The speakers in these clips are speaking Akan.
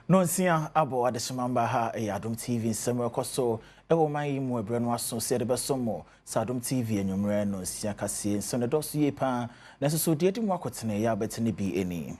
No nsia abo adeshimamba ha Adom TV nsɛm ɛkɔso ɛwɔ man yi mu ebre no aso sɛ de bɛsomo Adom TV enwumre no nsia kase nsɛm ne dɔso yie pa na so de edi mu akɔtene ya betene bi eni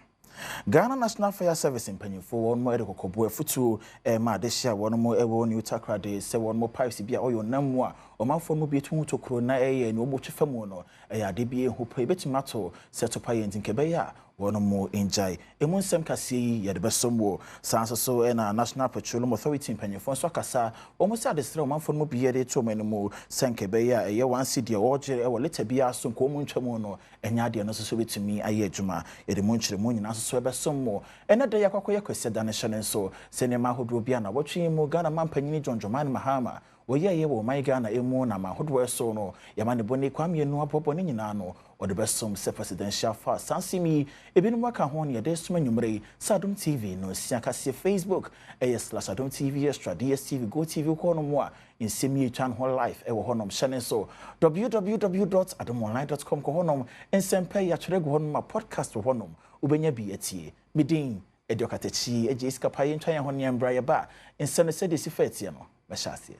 Ghana National Fire Service mpanyimfo wɔn mo edekɔkɔbo afutu ma de hia wɔn mo ɛwɔ New Takrade sɛ wɔn mo pipes bi a ɔyɔ namu a ɔmanfo no bi etu tokuro na ɛyɛ ne ɔbɔ twa mu no ɛyɛ ade bi ehu pa ebetumi ato sɛ topa yɛ ntinkɛbɛyɛ wɔn mo enjai emu nsɛm kase yi yɛ de bɛsom sanso so na National Petroleum Authority mpanyimfo nso akasa wɔn mo sɛ adesrɛ ɔmanfo no bi yɛ de to man mu sɛnkɛbɛyɛ ɛyɛ wansi deɛ wɔgye ɛwɔ leta bi aso nko mu ntwa mu no ɛnya ade no so betumi ayɛ adwuma yɛde mu nkyerɛ mu nyina so bɛsom mo ɛna de yakɔkɔ kwese da ne hyɛ nso sɛ ne ma hodo bia na wɔtwe mu Ghana mampanyini John Mahama wɔyɛ wɔ man Ghana emu na ma hodo so no yɛma ne bɔne kwame no abɔbɔ ne nyina no wɔde bɛsom sɛ presidential fast sansimi ebinom aka ho ne yɛde som anwumre Adom TV no sia kase Facebook /Adom TV Extra DSTV Go TV ko no mo a nsɛm twan ho live ɛwɔ honom hyɛne so www.adomonline.com ko honom nsɛmpa ya kyerɛ go honom podcast wɔ honom ubenya bi atie midin ediokatachi eje iskapa yentwan ya ho ne mbra ya ba nsɛm sɛ de sifatie no bɛhyase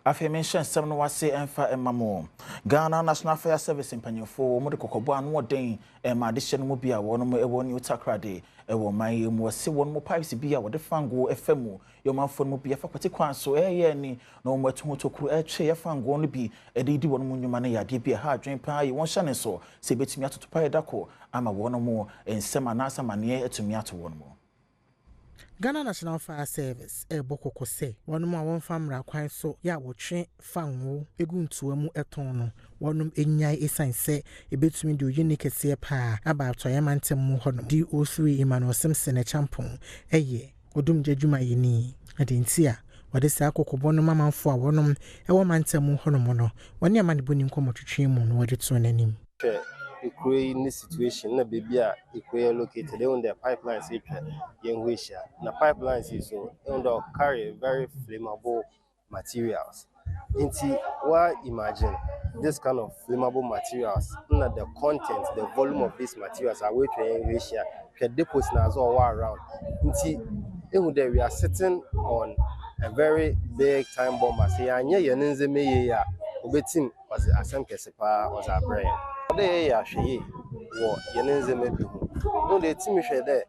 Affirmation some no wase emfa emamo Ghana National Fire Service mpanyimfo mo de kokobo anu oden ma de hye no mo bia wono mo ewo New Takrade ewo man ye mo se wono mo pipes bia wo de fango efamu yo manfo mo bia fa kwate kwan so ni na mo atu tokuru etwe ye fango no bi edidi wono mo nwuma na yade bia ha adwen pa ye won hyane so se betumi atoto pa edako ama wono mo ensema na asama ne etumi ato wono mo Ghana National Fire Service bokoko se wonum a won famra kwan so ya wotwe fanwo eguntuwa mu eton no wonum enyai esanse ebetumi de oyini kese pa aba atoye mantem mu hono DO3 Emmanuel Simpson champon odum djadwuma yini adentia wade sa kokobo no mamanfo a wonum ewo mantem mu hono mo no woni amane boni nkomotwetwe mu no wade to nanim in this situation na baby a located on the pipelines na pipelines is so carry very flammable materials. Imagine this kind of flammable materials, the content, the volume of these materials are way to the depots now all around. We are sitting on a very big time bomb. Say anya yenenze meye obetim was asem kesepa was our brain. They are she what yenenze maybe no the team share there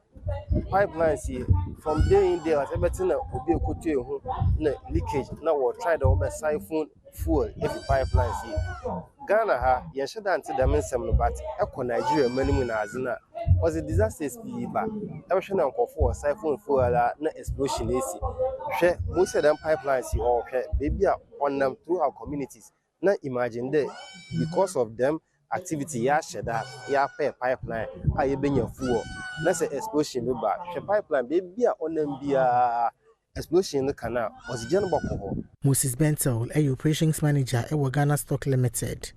pipelines from day in there as everything obi ekotu na leakage na we try to siphon fuel if pipelines Ghana ha ye sheda anti dem nsem no but eko Nigeria manimu na azina was a disaster be ba e hwe na nkofo siphon fuel na explosion esi hwe most of them pipelines or hwe baby on them through our communities na imagine there because of them activity ya sheda ya pay pipeline aye benya fuel na say explosion be ba hwe pipeline baby on them bia explosion no kana was gen boko Moses Bentel operations manager Ghana Stock Limited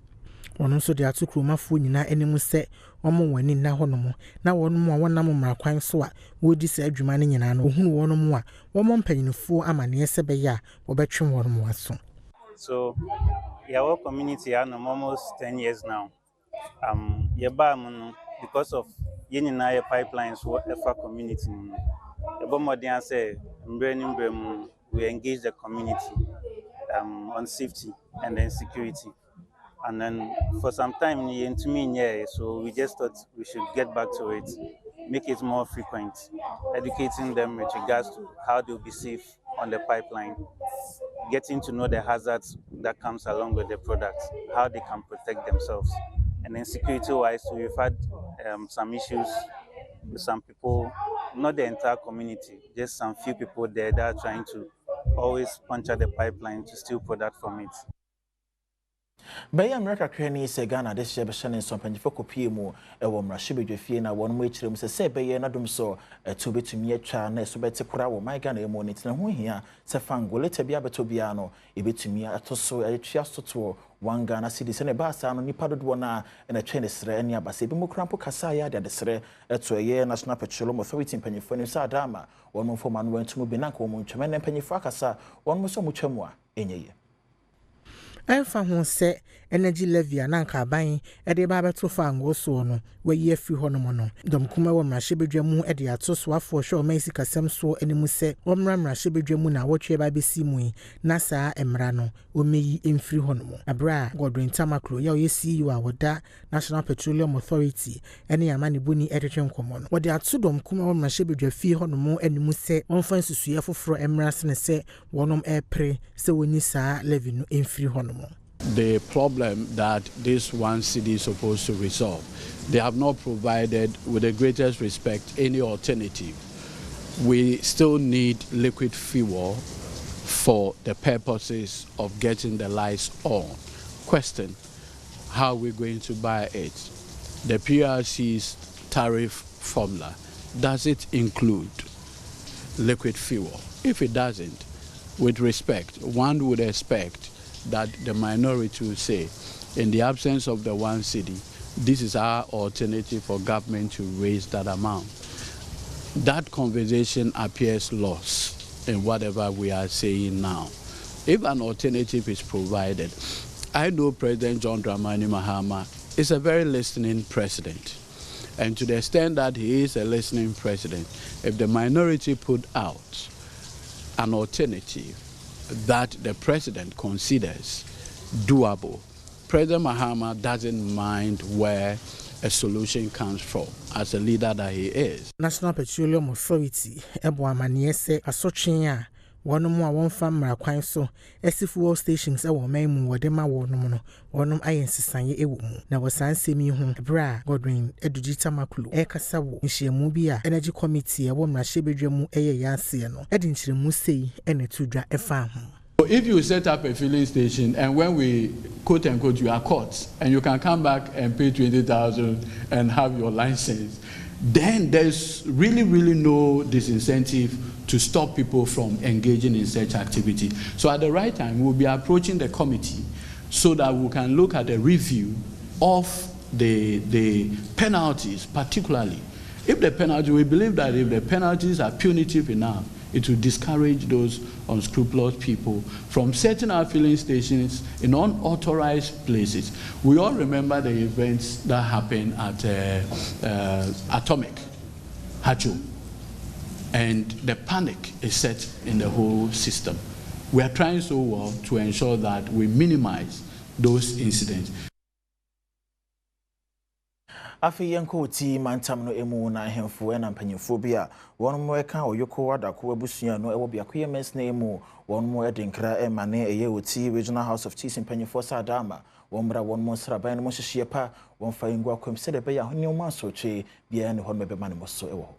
ono so de atokromafo nyina enimu se omo wani na honomo na wonmo a wonam mrakwan so a wodi se adwuma ne nyina no ohunu wonmo a womo mpanyinfo amane se be ya wobetwe wonmo aso. So our community almost 10 years now. Because of yenina pipelines for EFA community. We engage the community on safety and then security. And then for some time, so we just thought we should get back to it, make it more frequent, educating them with regards to how they'll be safe on the pipeline, getting to know the hazards that comes along with the products, how they can protect themselves. And then security-wise, we've had some issues with some people, not the entire community, just some few people there that are trying to always puncture the pipeline to steal product from it. Bayan America krani se Ghana de hye be hyene so panjifo kopie mu ewo mrahye na won mu ekirem se bayan na dum so to betumi atwa na so bete kura wo my Ghana emu ni tena ho hia se fangole tabia beto bia no e betumi atoso etwa soto wan Ghana city se ne ba sa no nipa dodo na na twene sere ani abase bi mu krampo kasa ya de sere eto ye National Petroleum Authority panjifo ni sa adama won mu foma no wantumu bi na ko mu ntweme na panjifo akasa won mu so mu twemu a enyeye ɛmfa ho sɛ energy levy ananka aban ɛde ba bɛto fa ngo so no wayi afi hɔ nom no dɔmkuma wɔ mmarahyɛbadwa mu ɛde ato so afɔ hwɛ ɔman sikasɛm so animu sɛ wɔmmra mmarahyɛbadwa mu na wɔtwe ba bɛsi mu yi na saa mmara no wɔmɛyi mfiri hɔ nom abra Godwin Tamaklo ya ɔyɛ CEO a wɔda National Petroleum Authority ɛne amane boni ɛtwetwe nkɔmmɔ no wɔde ato dɔmkuma wɔ mmarahyɛbadwa fie hɔ nom animu sɛ wɔmfa nsusuɛ foforɔ mmara sene sɛ wɔnom ɛpere sɛ wɔni saa levy no mfiri hɔ nom. The problem that this one city is supposed to resolve, they have not provided, with the greatest respect, any alternative. We still need liquid fuel for the purposes of getting the lights on. Question, how are we going to buy it? The PRC's tariff formula, does it include liquid fuel? If it doesn't, with respect, one would expect that the minority will say, in the absence of the one city, this is our alternative for government to raise that amount. That conversation appears lost in whatever we are saying now. If an alternative is provided, I know President John Dramani Mahama is a very listening president. And to the extent that he is a listening president, if the minority put out an alternative that the president considers doable, President Mahama doesn't mind where a solution comes from as a leader that he is. National Petroleum Authority ebo amane se asotwen a wonom a wonfa mmara kwan so esi fuel stations e wo man mu wode ma wonom no wonom ayensesanye e wo mu na wosan semi ho bra Godwin Tamaklo e kasa wo nhyiamu bi a energy committee e wo mmarahyɛbadwa mu eye yase no e de nkyeremu sei e na tudwa e fa ho. If you set up a filling station and when we quote unquote you are caught and you can come back and pay 20,000 and have your license, then there's really no disincentive to stop people from engaging in such activity. So at the right time, we'll be approaching the committee so that we can look at a review of the penalties, particularly. If the penalty, we believe that if the penalties are punitive enough, it will discourage those unscrupulous people from setting our filling stations in unauthorized places. We all remember the events that happened at Atomic, Hacho, and the panic is set in the whole system. We are trying so well to ensure that we minimize those incidents. Afi yanko ti mantam no emu na ahemfo na mpanyimfo bi a won mo eka oyoko wadako abusua no ewo biakoye mes na emu won mo edinkra emane eye oti Regional House of Chiefs mpanyimfo sa Adama won mra won mo sraban no hyehyie pa won fa ingwa kwam se de be ya hone mo asotwe bia ne ho mebe mane mo so ewo.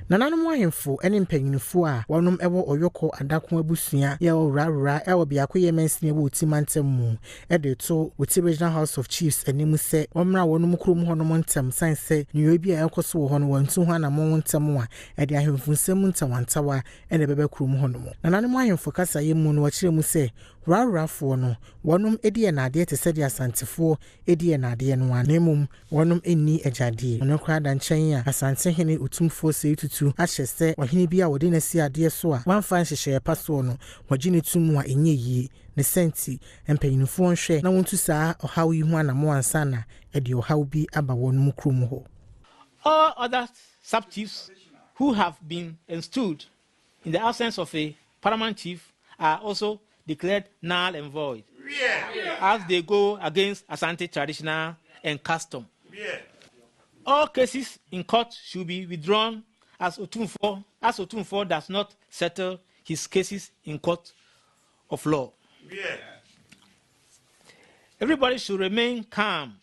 Nananom ahemfo ene mpanyinfo a wonom ewo oyoko adako abusua ye owrara ewo biakoye mensne ewo timantem mu ede to woti Regional House of Chiefs animu se womra wonom krom honom ntem sanse niwe bia ekoso wo hono wantu ho na mo ntem a ede ahemfo nsem ntawantawa ene bebe krom honom. Nananom ahemfo kasa ye mu no wakire mu se rarafo no wonom edi na ade te se de asantefo edi na ade no anemum wonom enni ejade ono kra da nchen a asante hene utumfo se tutu ahye se ohene bi a wode na si ade so a wan fan hyehye pa so no wagine tumu a enye yi ne senti empanyinfo nhwe na wontu saa ohaw yi hu anamo ansa na ede ohaw bi aba wonom krom ho. All other sub-chiefs who have been installed in the absence of a paramount chief are also declared null and void, as they go against Asante traditional and custom. All cases in court should be withdrawn as Otumfo does not settle his cases in court of law. Everybody should remain calm.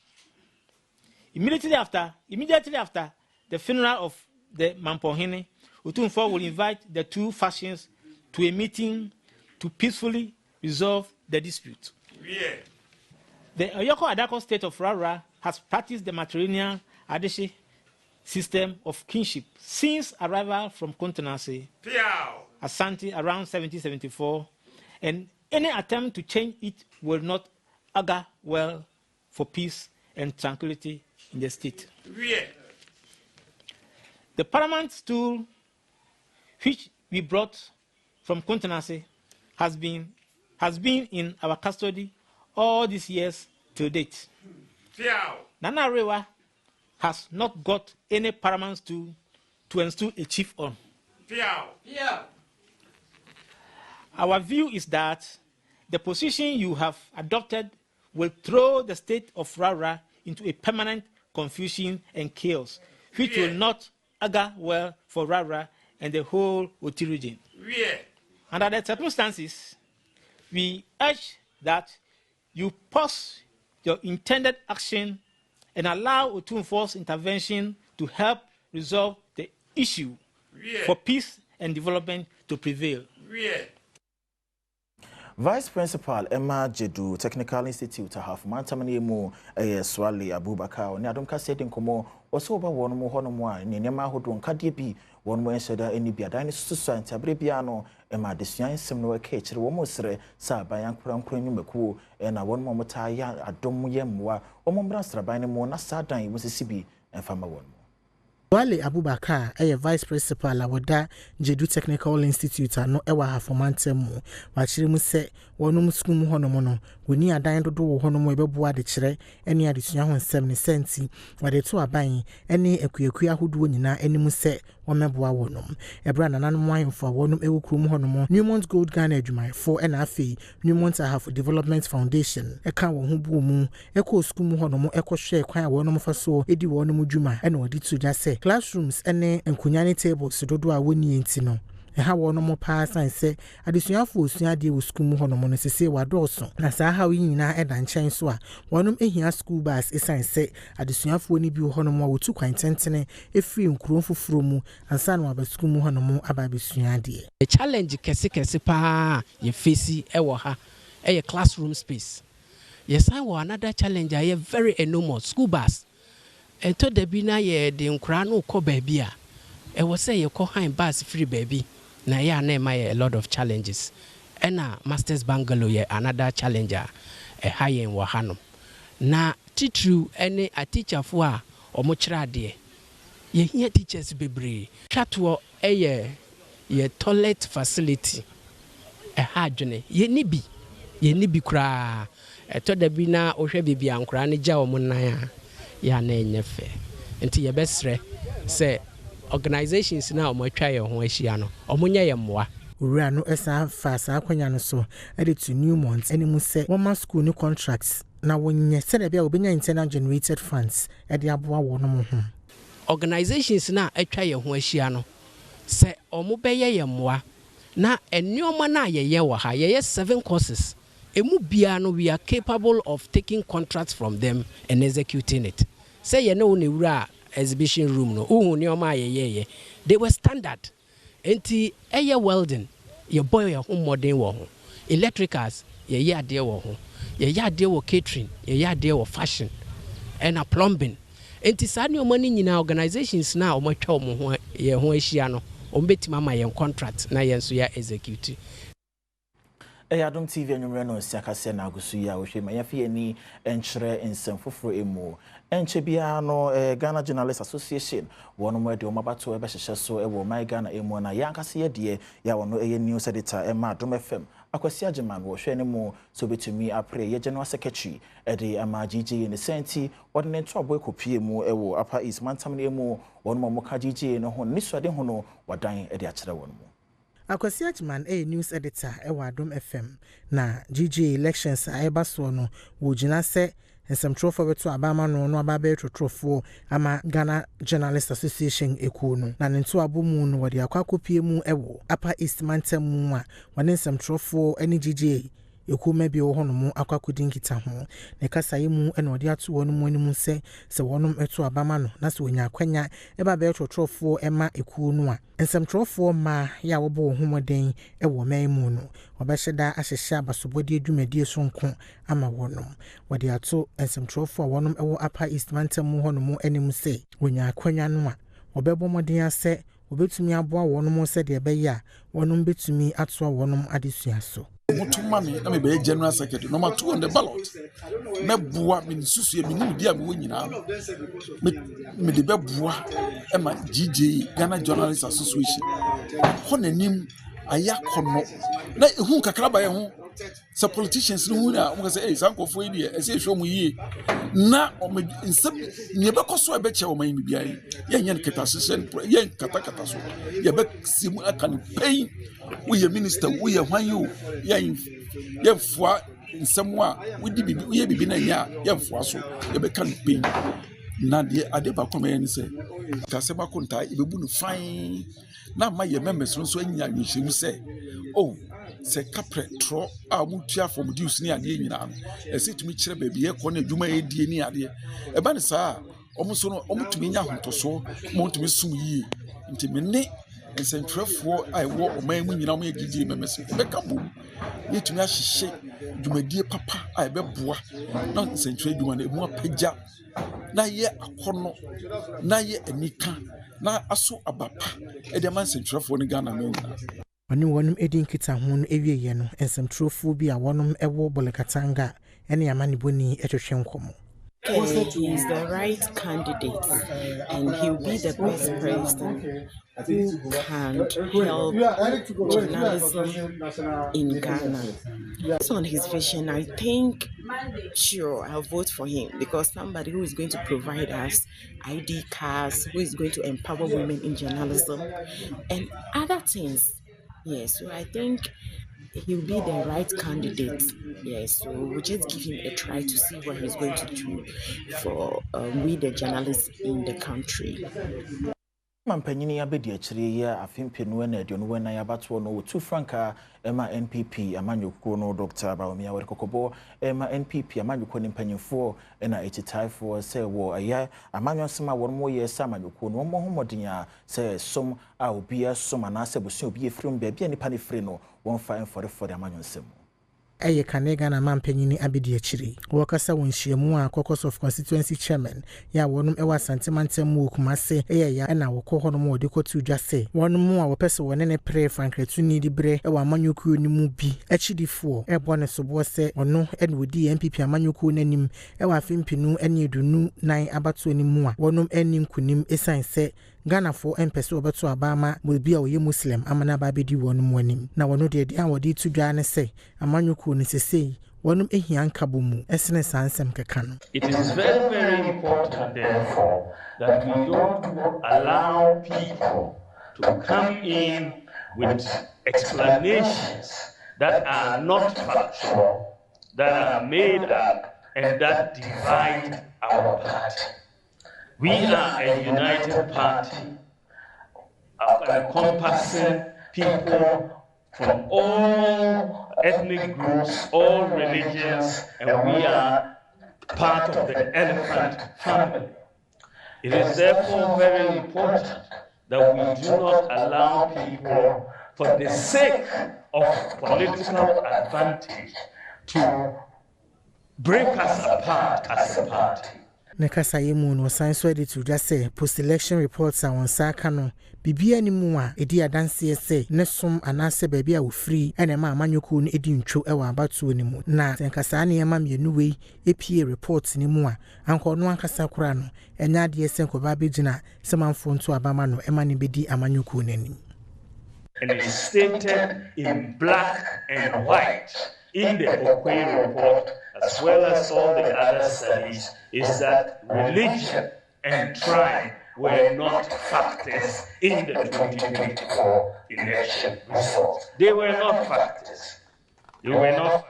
Immediately after the funeral of the Mampohene, Otumfo will invite the two factions to a meeting to peacefully resolve the dispute. The Oyoko Adako state of Rara has practiced the matrilineal Adeshi system of kinship since arrival from Kontenase, Asante around 1774, and any attempt to change it will not augur well for peace and tranquility in the state. The paramount stool which we brought from Kontenase has been has been in our custody all these years to date. Nana Rewa has not got any paramount to install a chief on. Our view is that the position you have adopted will throw the state of Rara into a permanent confusion and chaos, which will not augur well for Rara and the whole Oti region. Under the circumstances, we urge that you pause your intended action and allow Otunfo's intervention to help resolve the issue for peace and development to prevail. Vice Principal Emma Jedu Technical Institute half mantamani mu Swale Abubakar ne Adom kase de nkomo oso oba won mu hono mu a ne nema hodo nkade bi won mo enhyeda eni bia dan susu antabere bia no Emma desuan nsem no ka kire wo mo sere sa ban yankura nyumakuo na won mo mota ya Adom yemwa wo mo mbra sraban ne mu na sa dan wo sisibi enfama won. Wale Abubakar, Vice Principal Awoda Jedu Technical Institute no ewa hafomantemu wachiri mu se wonum school mu hono mo no woni adan dodo wo hono mo ebeboa de kire ene adesua ho nsem ne senti wade to aban ene ekuaku ahodo nyina enimu se womeboa wonum ebra nananom ahemfo wonum ewukuru mu hono mo Newmont Gold Ghana adwumai for ena afi Newmont Ahafo Development Foundation eka wo ho bu mu ekọ school mu hono mo ekohwe kwan a wonum fa so edi wonum dwuma ena wadi tuja se classrooms ene enkunyane tables dodo a woni enti no ha wono mo pa sanse adesuafo osua de wo school mu hono mo no sese wadoso na saa ha wi nyina eda nchen so a wonum ehia school bus esanse adesuafo ni bi hono mo wotu kwan tentene efiri nkuro foforo mu ansa na aba school mu hono mo aba besua de a challenge kese pa ye face ewo ha e classroom space yes I want another challenge I very enormous school bus ento da bi na ye de nkura no ko ba bi a e wo say ye ko han bus free baby na ya na ma a lot of challenges ena masters bungalow ye another challenger high in wahano na titru ene a teacher fo a omo kira de ye hia teachers bebre twatwo ye toilet facility ha dwene ye ni bi kura to da bi na ohwe bibia ankura ne gya omo nan ya na enyefe enti ye besre se organizations na omotwa ye ho ahia no omonya ye mmoa owura no esa fa sa akwanya no so edit to Newmont enimu se woma school ni contracts na wonye se na bia obenya internal generated funds ede aboa wo no mo ho organizations na atwa ye ho ahia no se omo beye ye mmoa na enioma na ye wo ha ye 7 courses emu bia no we are capable of taking contracts from them and executing it say ye no ewura exhibition room no onioma ye they were standard enti eye welding ye boy ye ho modern wo ho electricals ye ade wo ho ye ade wo catering ye ade wo fashion and a plumbing enti sa ne omani nyina organizations na omotwa omo ho ye ho ahia no ombetima ma ye contract na ye nso ya execute Adom TV anwumre no siakase na agusu ya wohwe ma yafi ani enkyere ensem foforo emu enche bia no Ghana Journalists Association wono mo de o mabato e be hyehye so e wo my Ghana emu na yankase ye de ya wono news editor ma Adom FM akwasi ageman wo hwe ne mu so betumi apre ye general secretary de ama GG ne senti wode ne to aboy kopie mu e wo Upper East mantam ne emu wono mo ka GG no ho nisode ho no wadan de akere wono mu Akwasi Ageman news editor ewa Adom FM na GG elections eba so no wo gina se nsemtrofo beto abama no ababe trotrofo ama Ghana Journalists Association ekuo no na nto abomu no wode akwakopie mu ewo Upper East Mantam mu a wane nsemtrofo ene GG ekuo mebi wo hono mu akwakodi nkita ho ne kasaye mu ene wode ato wono mu animu se wonom eto abama no na se wonya akwanya eba be trotrofo ema ekuo no a nsemtrofo ma ya wo bo homoden ewo maimu no obeheda ahyehye abasobodi adwumadi so nko ama wonom wode ato nsemtrofo wonom ewo Upper East Mantam mu hono mu animu se wonya akwanya no a obebo moden ase obetumi aboa wonom se de be ya wonom betumi ato wonom adesua so Mutumami na me be general secretary number 2 on the ballot na bua me susu e me nim dia me wonyina me de be bua e ma GG Ghana Journalists Association ho nanim aya kono na ehu kakra ba ye ho So politicians no who na say hey sanko fo yi dey say hwe mu yi na o me nsem ne be koso e be che o man mi bia yi ye nya nkata sesen ye nkata so ye be simu aka no pain we ye minister we ye hwan you ye fua nsem a we di bibi we ye bibi na nya ye fua so ye be kan pain na de ade ba koma ye ni say ka se ba konta e be bu no fine na ma ye members so anya nhyimu say oh se kapre tro a mutua from dues ni ade nyina no e se tumi kire ba bi e ko na adwuma e die ni ade e ba ne saa omo so no omo tumi nya hontoso mo tumi sum yi nti me ne nsentwerefo a wo oman mu nyina mo ye gidi members be ka bo ye tumi ahihye dwumadie papa a e be boa na nsentwerɛ dwuma na emu apagya na ye akono na ye anika na aso abapa e de man nsentwerɛfo ni Ghana no nyina Oni wonum edin kita ho no ewieye no ensemtrofo bi a wonum ewo bolekatanga ene amani boni etwetwe nkomo. He is the right candidate and he will be the best person who can help journalism in Ghana. Based on his vision, I think, sure, I'll vote for him because somebody who is going to provide us ID cards, who is going to empower women in journalism and other things. Yes, so I think he'll be the right candidate. Yes, so we'll just give him a try to see what he's going to do for we the journalists in the country. Mampanyini abedi achiri ya afimpinu na ediono na yabato no 2 franka ema NPP amanyuko no Dr. Baumia Werkokobo ema NPP amanyuko ni mpanyimfo na etitaifo se wo aya amanyosema wonmo ye sa amanyuko no mo homodin se som a obia som na se bosu obi efrim bia ni pani free no 1544 amanyonsem Eye kanega na mampanyini abedi achiri wakasa wonhyiamu a caucus of constituency chairman ya wonum ewa santimantem wokumase eye ya na wokọ honom wode kotu dwase wonum a wopese wonene pre frankretu ni di bre ewa amanyuku ni mu bi achidifo ebo ne sobo se ono ene wodi MPP amanyuku nanim ewa afimpinu ene edunu nan abato ni mu a wonum enim kunim esanse Ghana for empese obeto abama will be a Muslim amana babedi wonum wanim na wono de dia wodi tudwa ne se amanyuku ni sesei wonum ehian kabomu esene sansem keka no. It is very, very important therefore that we don't allow people to come in with explanations that are not factual, that are made up and that divide our party. We are a united party, encompassing people from all ethnic groups, all religions, and we are part of the elephant family. It is therefore very important that we do not allow people, for the sake of political advantage, to break us apart as a party. Nekasa yemu no science ready to just say post-election reports are on sakano bibia ni mu a edi adanse say nesom anase baby a wo free ene ma amanyoko no edi ntwo e wa abatuo ni mu na tenkasa ne yema mienu wei epie reports ni mu a anko no ankasa kura no enya de senko ba begina semanfo nto abama no ema ne bedi amanyoko nani. And it is stated in black and white in the Okwe report, as well as all the other studies, is that religion and tribe were not factors in the 2024 election results. They were not factors. They were not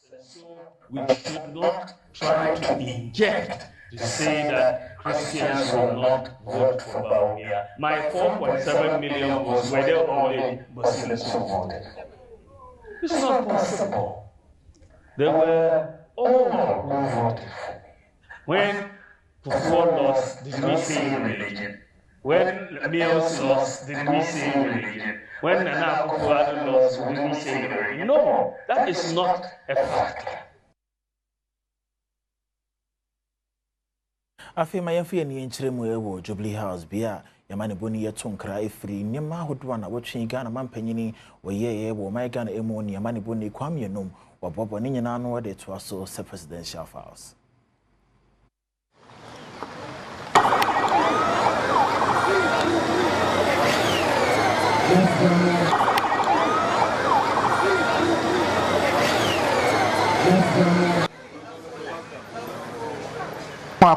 factors. So we should not try to inject to say that Christians will not vote for Baumia. My 4.7 million votes were there only Muslims who voted. It's not possible. They were all who voted for me. When Potable lost, did we say religion? When Mills lost, did we say religion? When Nana Akufo-Addo lost, did we say religion? No, that is not a factor. Afema yefie ni enchiremu ewo Jubilee House bia yamane boni yetonkra efiri nyema hodwa na wotwe Ghana mampanyini woyeye wo my Ghana emu ni yamane boni kwamyenom wabobo ni nyina no de to aso se presidential files.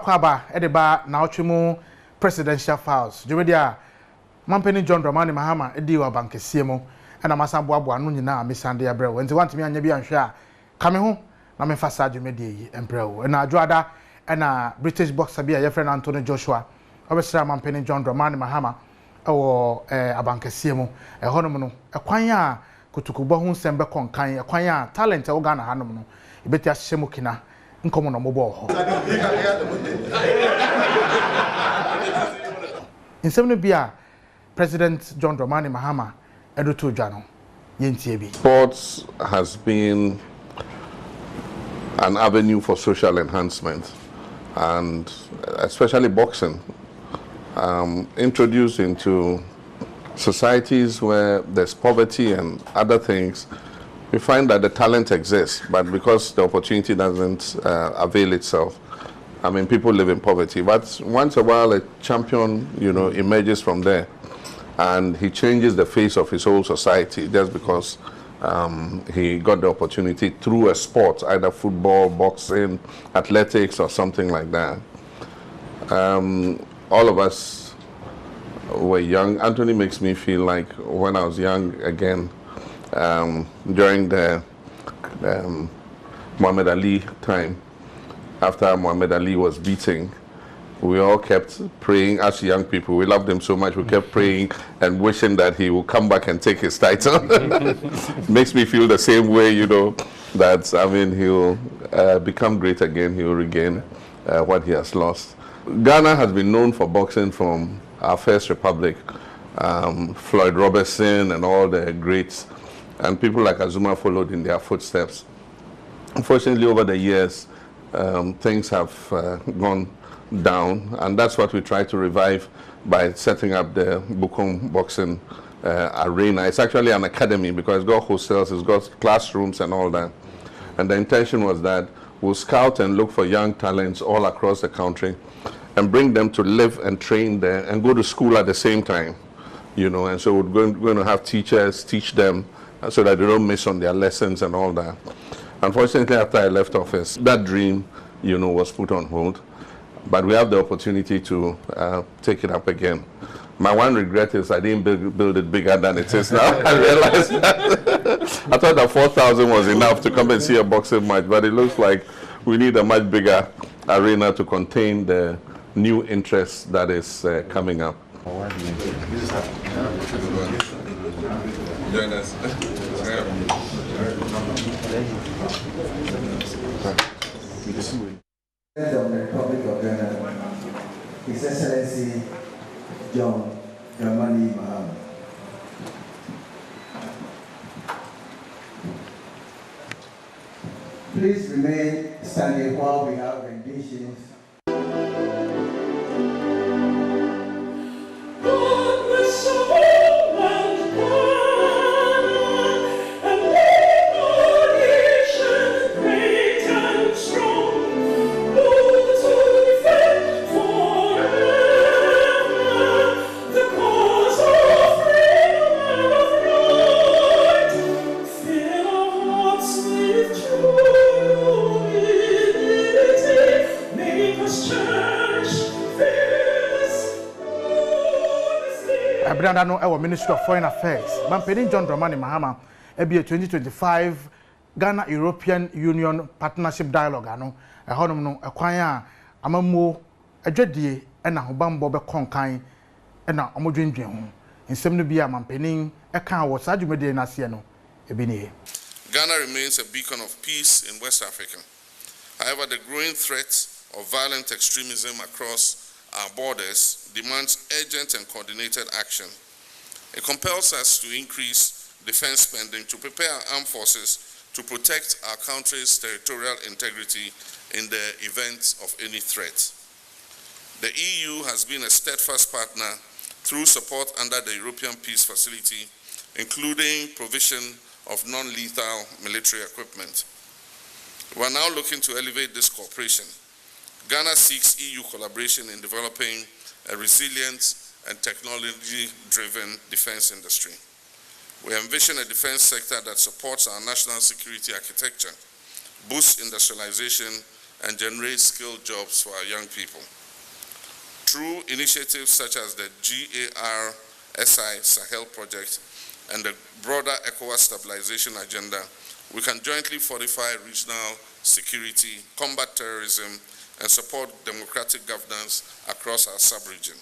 aba edeba na otwemu presidential files jumedia Mampeni John Dramani Mahama edi wa bankesie mu na masamboabo anu nyina mesande abrɛ nti wantimi anya bi anhwɛ a kame ho na memfa sa dwumedie yi embrɛ na adwoada na British boxer bi a yɛfrɛ Anthony Joshua obesra Mampeni John Dramani Mahama ɛwɔ abankesie mu ɛhɔnom no ɛkwan a kutukubɔ ho nsɛm bɛkɔ nkan ɛkwan a talent ɛwɔ Ghana hanom no ebeti ahye mu kina nkomo no mobɔ hɔ nsɛm no bia President John Dramani Mahama Edoto Jano Yentiebi. Sports has been an avenue for social enhancement, and especially boxing, introduced into societies where there's poverty and other things. We find that the talent exists, but because the opportunity doesn't avail itself, I mean, people live in poverty. But once a while, a champion, emerges from there. And he changes the face of his whole society just because he got the opportunity through a sport, either football, boxing, athletics, or something like that. All of us were young. Anthony makes me feel like when I was young again, during the Muhammad Ali time, after Muhammad Ali was beating, we all kept praying as young people. We loved him so much. We kept praying and wishing that he would come back and take his title. Makes me feel the same way, that, I mean, he'll become great again. He'll regain what he has lost. Ghana has been known for boxing from our first republic. Floyd Robertson and all the greats. And people like Azuma followed in their footsteps. Unfortunately, over the years, things have gone down, and that's what we try to revive by setting up the Bukom Boxing Arena. It's actually an academy because it's got hostels, it's got classrooms and all that. And the intention was that we'll scout and look for young talents all across the country and bring them to live and train there and go to school at the same time, and so we're going to have teachers teach them so that they don't miss on their lessons and all that. Unfortunately, after I left office, that dream, was put on hold. But we have the opportunity to take it up again. My one regret is I didn't build it bigger than it is now. I realized that. I thought that 4,000 was enough to come and see a boxing match, but it looks like we need a much bigger arena to contain the new interest that is coming up. Join us. Of the Republic of Ghana, His Excellency John Dramani Mahama. Please remain standing while we have renditions. No, our Ministry of Foreign Affairs. Mampeni John Dramani Mahama, ebi 2025 Ghana European Union Partnership Dialogue ano. Ehonum no ekwan a amamo adwadie na hobambo be konkan na omodwendwen ho. Nsem no bia mampeni eka wo sadwumede na se no ebi ne. Ghana remains a beacon of peace in West Africa. However, the growing threat of violent extremism across our borders demands urgent and coordinated action. It compels us to increase defense spending to prepare our armed forces to protect our country's territorial integrity in the event of any threat. The EU has been a steadfast partner through support under the European Peace Facility, including provision of non-lethal military equipment. We are now looking to elevate this cooperation. Ghana seeks EU collaboration in developing a resilient and technology-driven defense industry. We envision a defense sector that supports our national security architecture, boosts industrialization, and generate skilled jobs for our young people. Through initiatives such as the GARSI Sahel project and the broader ECOWAS stabilization agenda, we can jointly fortify regional security, combat terrorism, and support democratic governance across our sub-region.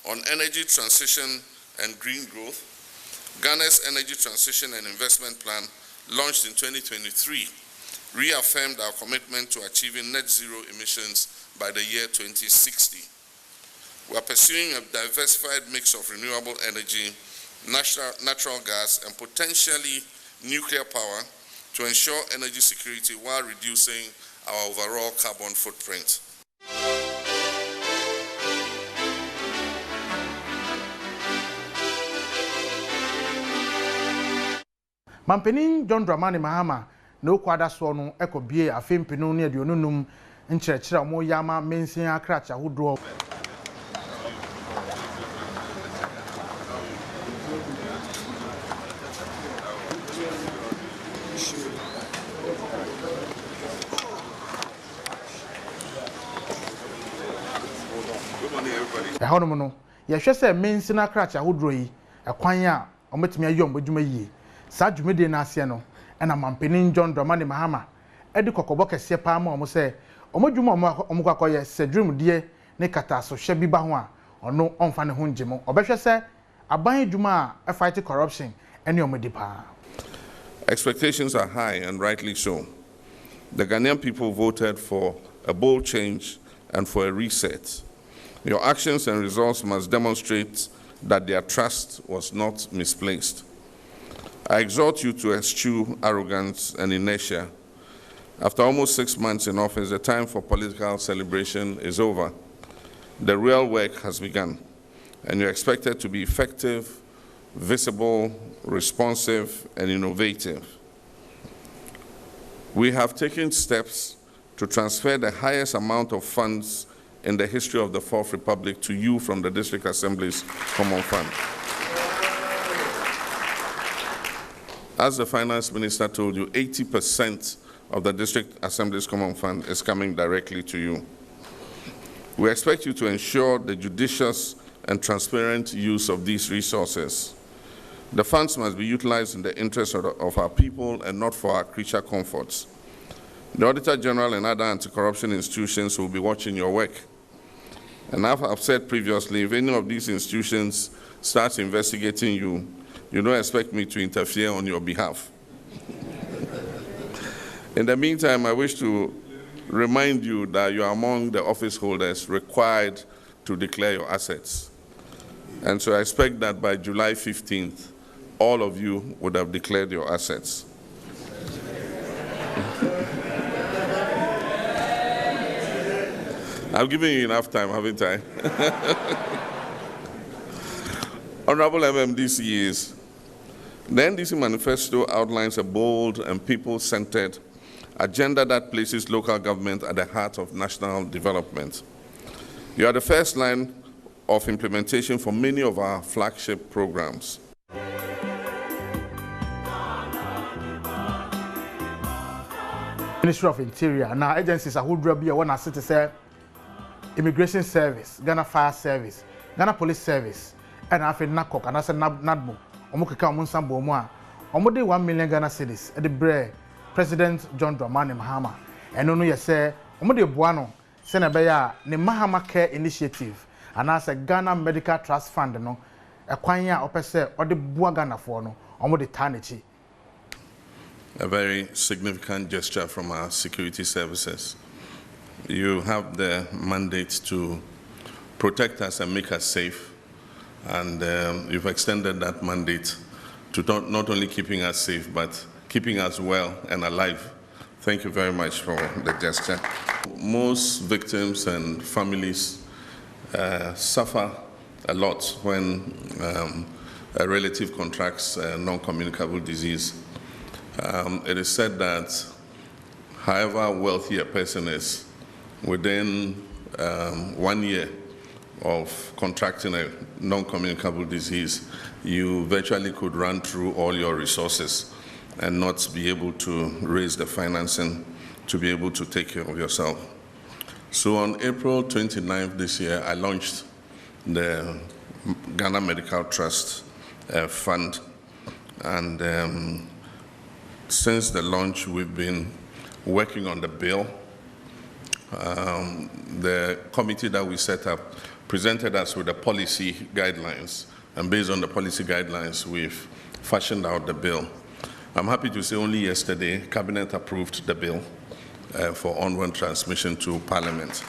On energy transition and green growth, Ghana's Energy Transition and Investment Plan, launched in 2023, reaffirmed our commitment to achieving net zero emissions by the year 2060. We are pursuing a diversified mix of renewable energy, natural gas, and potentially nuclear power to ensure energy security while reducing our overall carbon footprint. Mampanin John Dramani Mahama no kwada so no ekobie afempinu ne aduonunum nkyerɛkyerɛ mo yama mensin akracha hodoɔ ɛhɔnom no yɛhwɛ sɛ mensin akracha hodoɔ yi ɛkwan a ɔmetumi ayɔ mbodwuma yie saa dwumede na ase no ɛna mampanin John Dramani Mahama ɛde kokɔbɔ kɛseɛ paa ma ɔmo sɛ ɔmo dwuma ɔmo kwakɔyɛ sɛdwumdeɛ ne kataso hwɛ bi ba ho a ɔno ɔmfa ne ho ngye ɔbɛhwɛ sɛ aban dwuma a fight corruption ɛne ɔmo di paa. Expectations are high and rightly so. The Ghanaian people voted for a bold change and for a reset. Your actions and results must demonstrate that their trust was not misplaced. I exhort you to eschew arrogance and inertia. After almost 6 months in office, the time for political celebration is over. The real work has begun, and you're expected to be effective, visible, responsive, and innovative. We have taken steps to transfer the highest amount of funds in the history of the Fourth Republic to you from the District Assembly's Common Fund. As the Finance Minister told you, 80% of the District Assembly's Common Fund is coming directly to you. We expect you to ensure the judicious and transparent use of these resources. The funds must be utilized in the interest of our people and not for our creature comforts. The Auditor General and other anti-corruption institutions will be watching your work. And as I've said previously, if any of these institutions starts investigating you, you don't expect me to interfere on your behalf. In the meantime, I wish to remind you that you are among the office holders required to declare your assets. And so I expect that by July 15th, all of you would have declared your assets. I've given you enough time, haven't I? Honorable MMDCEs, the NDC manifesto outlines a bold and people-centered agenda that places local government at the heart of national development. You are the first line of implementation for many of our flagship programs. Ministry of Interior now agencies are who be a one city say Immigration Service, Ghana Fire Service, Ghana Police Service, and after NACOC and I said NADMO, Omukika Munsambo Moa, Omode 1 million Ghana cedis at the Bre President John Dramani Mahama. And no you say Omode Buano, Senabeya, the Mahama Care Initiative, and I said Ghana Medical Trust Fund, no, a Kwanya Opese or the Buagana for no, Omode Tanichi. A very significant gesture from our security services. You have the mandate to protect us and make us safe, and you've extended that mandate to not only keeping us safe, but keeping us well and alive. Thank you very much for the gesture. Most victims and families suffer a lot when a relative contracts a non-communicable disease. It is said that however wealthy a person is, within 1 year of contracting a non-communicable disease, you virtually could run through all your resources and not be able to raise the financing to be able to take care of yourself. So on April 29th this year, I launched the Ghana Medical Trust Fund. And since the launch, we've been working on the bill. The committee that we set up presented us with the policy guidelines. And based on the policy guidelines, we've fashioned out the bill. I'm happy to say only yesterday, Cabinet approved the bill for onward transmission to Parliament.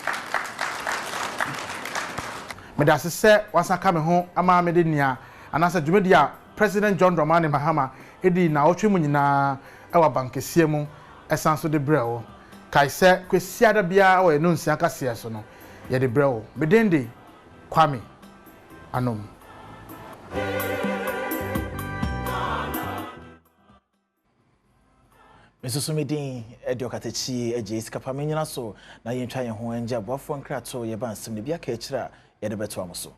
Medasi se wasa kame ho ama mede nia anasa dwumedia President John Dramani Mahama edi na otwe mu nyina ewa bankesie mu esanso de brewo kai se kwesiada bia o enu nsia kase so no ye de brewo bedende Kwame Adom. Mesosomedin ediokatachi eje iskapa menyina so na yentwa ye ho anja boafo nkrato ye bansem ne bia ka ekira ye de beto amoso.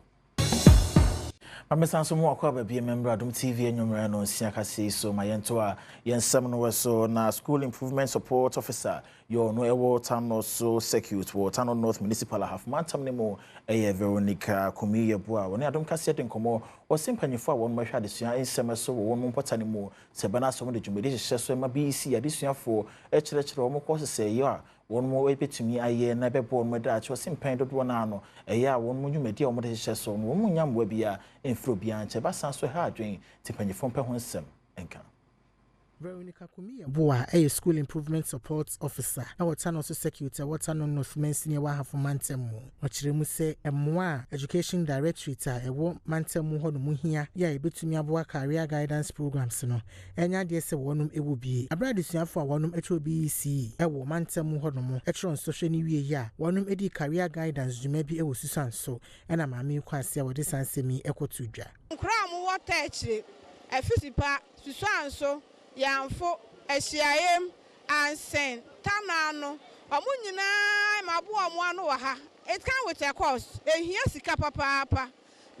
Mamesanso mu akwa ba bi member Adom TV enyumra no nsia kase so mayento a yensam no weso na school improvement support officer yo no ewo tano so secute wo tano North Municipal half mantam ne mo Veronica Kumiye Bua woni Adom kase de nkomo wo simpanyefo a won mahwa adesua ensem so wo won mpota ne mo se bana so mo de dwumede hye so ma BC adesuafo ekire wo mo ko se yo a won mo ebetumi aye na bebo mo da acho simpan dodo na ano eya won mo dwumede o mo de hye so mo mo nyamwa bia enfro bia nche basan so ha adwen tipanyefo mpa ho nsem enka. Veronica Kumiye Bua a school improvement support officer na wotano so security wotano North Senior wa half mantemu ochiremu se emwa education directorate a ewo mantemu ho no muhia ya ebetumi aboa career guidance programs no enya de se wonum ewo bi abradisuafo a wonum etro BC ewo mantemu ho no mo etro social ni wie ya wonum edi career guidance dwuma bi ewo susan so ena maami kwase a wode sansemi ekotudwa nkra mu wota ekire afisipa susan so Yanfo Eshiaem and Saint Tanano, Omunina, Mabu, one or ha. It can with a cost. And here's the papa.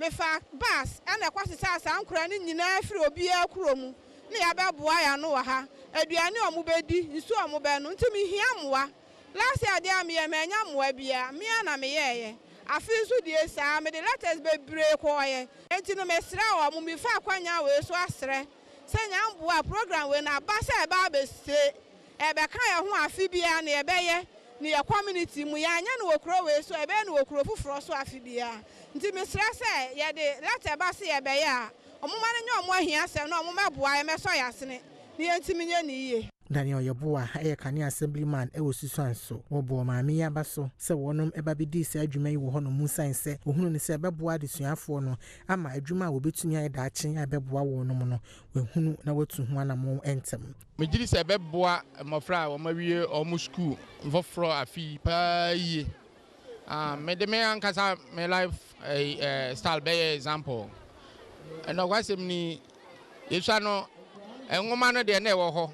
Me fa bass and a quasi sass and cranning in a free beer crum. Near Babuaya no ha. Ediano Mubedi, you saw Mubenu to me hiamwa. Last year, dear me a man yamwebia, me and me. I feel so dear, sir, made the letters be break quiet. And no mesra or Mumifa Quanya will so astre. Senya program we na basa eba be se ebe kan ye ho afibia na ebe ye ne ye community mu ya anya no okro we so ebe no okro fufuro so afibia nti mesra se ye de lata basa ebe ya omuma ne nyo omo ahia se no omuma boa ye meso yasene ne yentimi nya ni ye Daniel Yabua Kani assemblyman ewo susanso wobo maami aba so se wonom eba bedi se adwuma yi wo ho no musan se ohunu ne se ebeboa desuafo no ama adwuma wo betumi aye daachen ebeboa wonom no wehunu na watu ho anamo entem mejiri se ebeboa mofra wo mawie omu school mfofro afi pa yi me de me ankasa me life style be example eno kwasem ni yesha no enwoma no de na ewo ho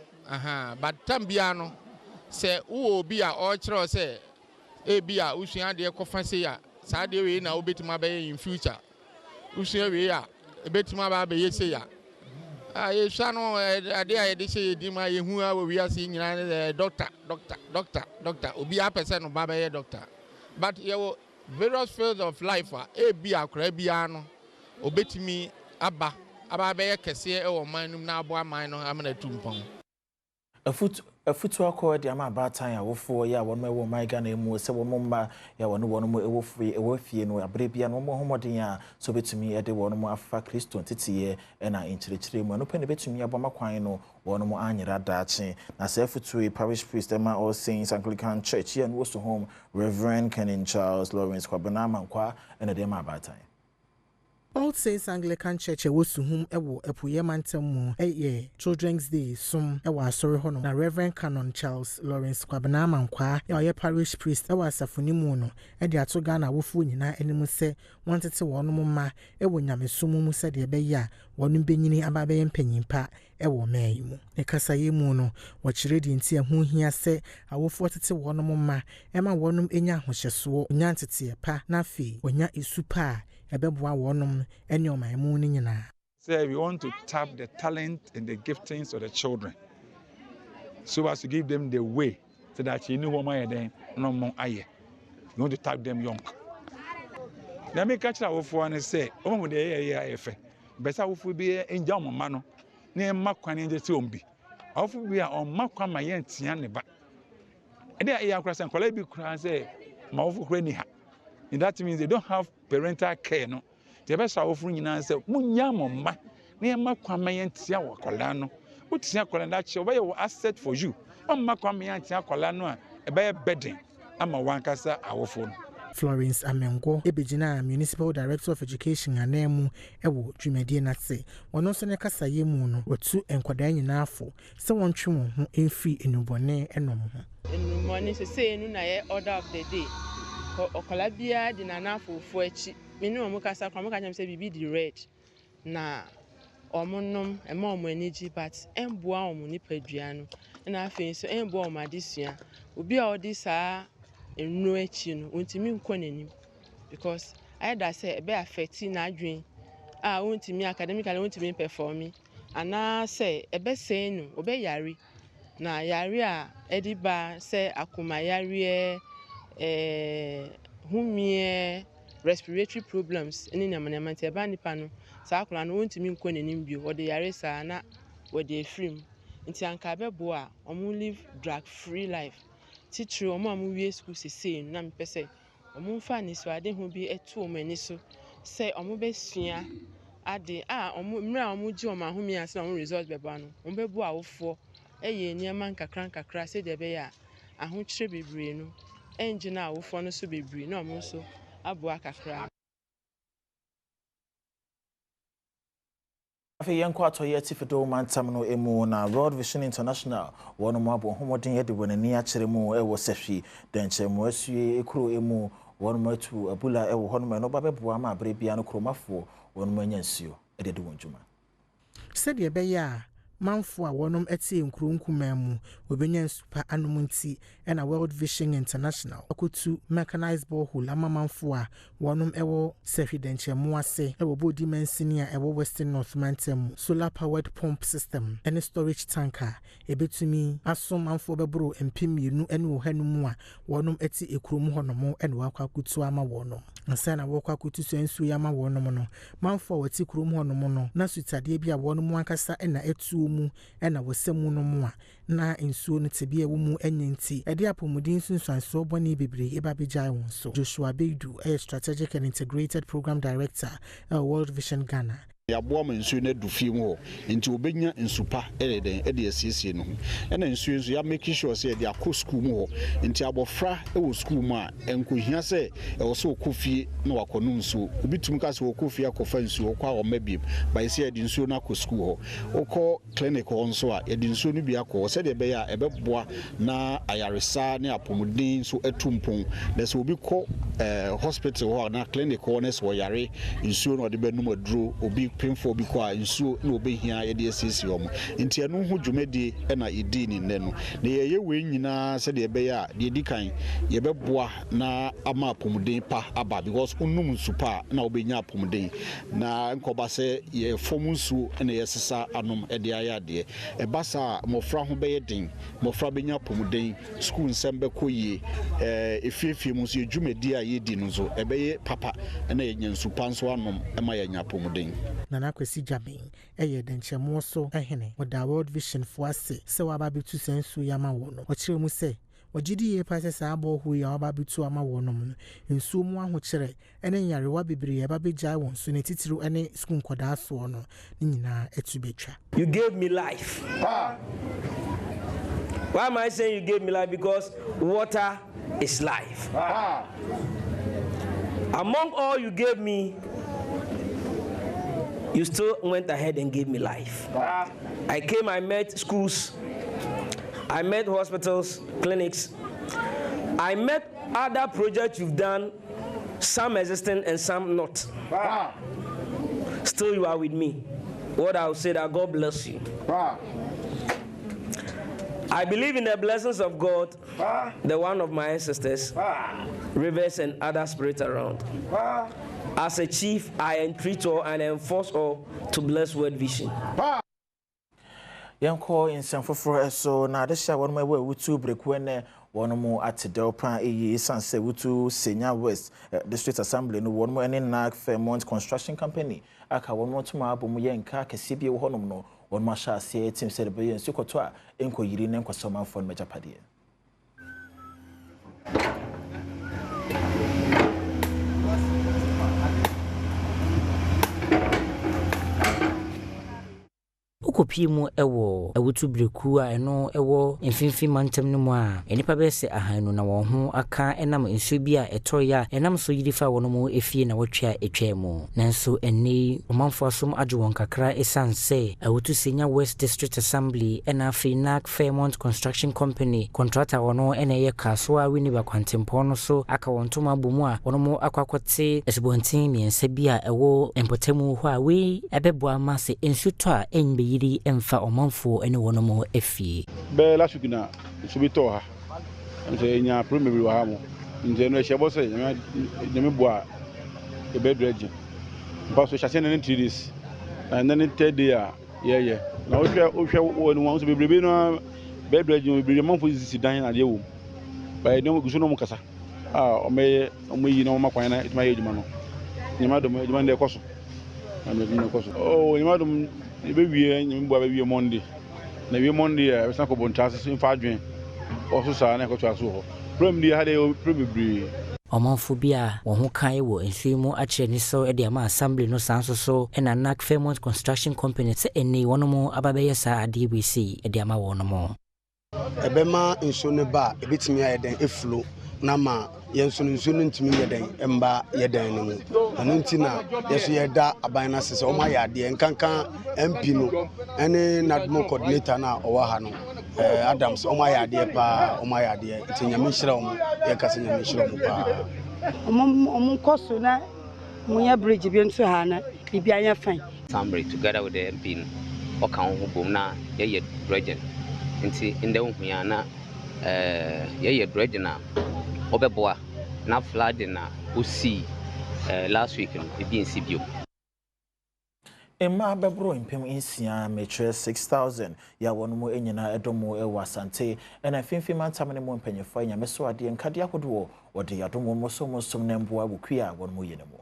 but tambiano say wo bi a o kire say e bi a usua de kofa say ya sa de we na obetima be in future usua we ya obetima ba be say ya ye sha no ade a de say di ma ye hu a we ase nyina doctor obi a person no ba be doctor but ye various fields of life e bi akora bi ano obetimi aba be kese e wo manum na abo aman no amana tumpon a foot akọ de ama abatan a wofo ya won mewo my Ghana emu se won mma ya won mo ewo fie no abre bia no mo homoden a so betumi e de won mo afa Kristo ntitiye e na enchirekire mu no pe ne betumi aboma kwan no won mo anyira daache na se foot parish priest Emma All Saints Anglican Church here and was home Reverend Kenin Charles Lawrence Kwabena Mankwa and de ma abatan All Saints Anglican Church wosuhum ewo epuye mantam Children's Day sum ewo asori hono na Reverend Canon Charles Lawrence Kwabena Mankwa ye parish priest ewo asafuni mu no e de ato Ghana wofu nyina enimu se wontete wonom ma ewo nyamesumu mu se de be ya wonum benyini ababe empanyimpa ewo mayimu ne kasaye mu no wachire di nti ehu hia se awofu tete wonom ma ema wonum enya ahohyeso nyantete pa na fi wonya isupa Say we want to tap the talent and the giftings of the children so as to give them the way so that you know what my then no more aye. You want to tag them young. Now me catch that for and say, oh the efe. Better would be in jam mano. Near Makwan in the tombi. Off we are on Makwan my yen tianeba. And there are cross and Colebi cross say Maufu Crenia. And that means they don't have parental care, no. The best offering in answer, Munyamo ma near Makwan my yen tiawa colano. What tia colana show asset for you. On Makwan my yen tia colano, a bear bedding. I'm a wankasa our phone. Florence Amengo ebegina Municipal Director of Education anemu ewo dwumadie na se wono nso ne kasa ye mu no watu enkwada nyina afo se wontwe won ho emfiri enubone enom ho enumone se enu na ye order of the day okola bia di na nafo fo achi menu omo kasa kwa mo ka nyam se bibi di red na omonom ema omo anigi but emboa omo nipadua no na afen so emboa omo adesua obi a odi saa enu achi no ontimi nkɔ nanim because either say be affect na adwen a ontimi academically ontimi perform ana say ebe say no obe yare na yare a ediba say akoma yare humie respiratory problems eni na manamante eba nipa no saa akora no ontimi nkɔ nanim bio ode yare saa na ode free nti anka bebo a omo live drug free life teacher omo amuwie school sese na mpese omo mfa ni so ade ho bi etu omo ani so say omo besua ade omo mra omo gi omo ahome ase na omo result beba no omo bebu awofo eye niema nkakra say de be ya ahokyere bebre no engine awofo no so bebre na omo so abo akakra. Afi yenko atoye tifedo mantam no emu na World Vision International wono mo abo homoden ye de wonani a kire mu ewo sehwi denche mo asue ekuro emu wono mo atu abula ewo hono me no babeboa ma abre bia no kromafo wono mo anya nsuo e de wonjuma said ye be ya manfo a wonom etie nkronkuma mu obenya nsupa anomunti na World Vision International akotu mechanized borehole amamanfo a wonom ewo sehwidenche mu ase ewo body mensini a ewo Western North Mantem solar powered pump system and storage tanker ebetumi asom manfo bebro empimienu ene wo hanum a wonom eti ekrom honom ene wakwakutu ama wonom nsa na wakwakutu so nsu ya ama wonom no manfo wati krom honom no na sutade bia wonom ankasa ena etu mu ena wosemu no mu a na nsuo no tebia wo mu enyanti ede apomudin sunsanso boni bebre eba bejai won so Joshua Beidu strategic and integrated program director World Vision Ghana yaboa mansuo na dufie mu ho nti obenya nsupa ede asiesie no ena nsuo nso ya make sure say ede akọ school mu ho nti abofra ewo school mu a enkohia say ewo so okofie na wakono nsuo obitum ka se okofie akofa nsuo kwa o mabiem by say ede nsuo na akọ school ho okọ clinic ho nso a ede nsuo no bi akọ say de be ya ebeboa na ayaresa ne apomudin so atumpon na se obi kọ hospital ho na clinic ho na so yare nsuo no de benum aduro obi painful because nsuo na obehia ye de asisi omo nti eno ho dwumadi na idi ni nne no na ye we nyina se de be ya de dikan ye beboa na ama apomuden pa aba because unum nsupa na obenya apomuden na nkoba se ye fom nsuo na ye sesa anom e de ayade e basa mofra ho be ye den mofra benya apomuden school nsembe koyie efiefie mu so ye dwumadi a ye di no so e be ye papa na ye nsupa nso anom e ma ye nya apomuden Nana Kwesi Jamin eye denchemo so ehene oda World Vision fo ase se wa babitu sensu yama wono o kire mu se ogidi ye pase sa abo hu ya wa babitu ama wono mu nsu mu aho kire ene nyare wa bibiri ya babejai won so ne titiru ene school nkoda so no ni nyina etubetwa. You gave me life. Why am I saying you gave me life? Because water is life. Among all you gave me, you still went ahead and gave me life. I came, I met schools, I met hospitals, clinics, I met other projects you've done, some existing and some not. Still you are with me. What I will say that God bless you. I believe in the blessings of God, the one of my ancestors, rivers and other spirits around. As a chief, I entreat all and enforce all to bless World Vision. Yanko in San Foforo so na de sha won my we to break when one more at Delpa e sanse wutu Senior West District Assembly no one more any NAC Fairmont Construction Company aka one more tuma abu mu yenka kese bi wo honom no one ma sha ase team said be yensu koto a enko yiri ne nkwaso manfo no majapade Ukopi mu ewo awutu breku a eno ewo mfimfi mantem no mu a enipa be se ahanu na won ho aka enam nsu bi a etoya enam so yirifa won mu efie na wotwa etwa mu nanso eni omanfo asom age won kakra esanse awutu Senior West District Assembly ena FINAC Fairmont Construction Company contractor wono ena ye kaso a wini ba kwantempo no so aka won toma bomu a won mu akwakote esbontin miensa bi a ewo empotemu ho a we ebebo ama se ensu to a enbe yiri emfa omanfo ene wono mo efie be la sukina subito ha nse nya premier wa ha mo nse no ehye bo se nyame boa e be dredge ba so chase ne 3 days and then 3rd day yeah na o hwe wonu wan so bebrebe no be dredge bebrebe manfo sisi dan na de wo ba no gusu no mo kasa o yi no makwan na ituma ye djuma no nyama do mo djuma de koso na me no koso nyama do be wie nyame boa be wie Monday na wie Monday e san ko bon chance in fa adwen o so sa na ko twa so ho problem di ha de problem omanfo bia wo ho kan wo ensu mu a kire ni so e de ama assembly no sanso so e na NAC Fairmont Construction Company se eni wono mu ababe sa ADBC e de ama wono mu ebema ensu ne ba ebitimi ayeden eflo na ma yensu no ntimi yeden emba yeden no mu anu ntina yeso yeda aban na sese o ma yade nkankan MP no ene nadmo coordinator na owa ha no Adom o ma yade pa o ma yade ntinyame hira o ye kase nyame hira o pa omum koso na munya bridge bi nso ha na bibia nya fan Assembly together with the MP o kan ho bom na ye bridge nti inde ho ya na ye bridge na obeboa na flood na osi last week no e bi nsibio Emma bebro impem insia metre 6000 ya wonu mu enyina edomo ewa asante ena fimfi mantam ne mu mpanyefo anya meso ade nkade ahodo wode yadomo mo so mo som na mboa bukua wonu mu yene mu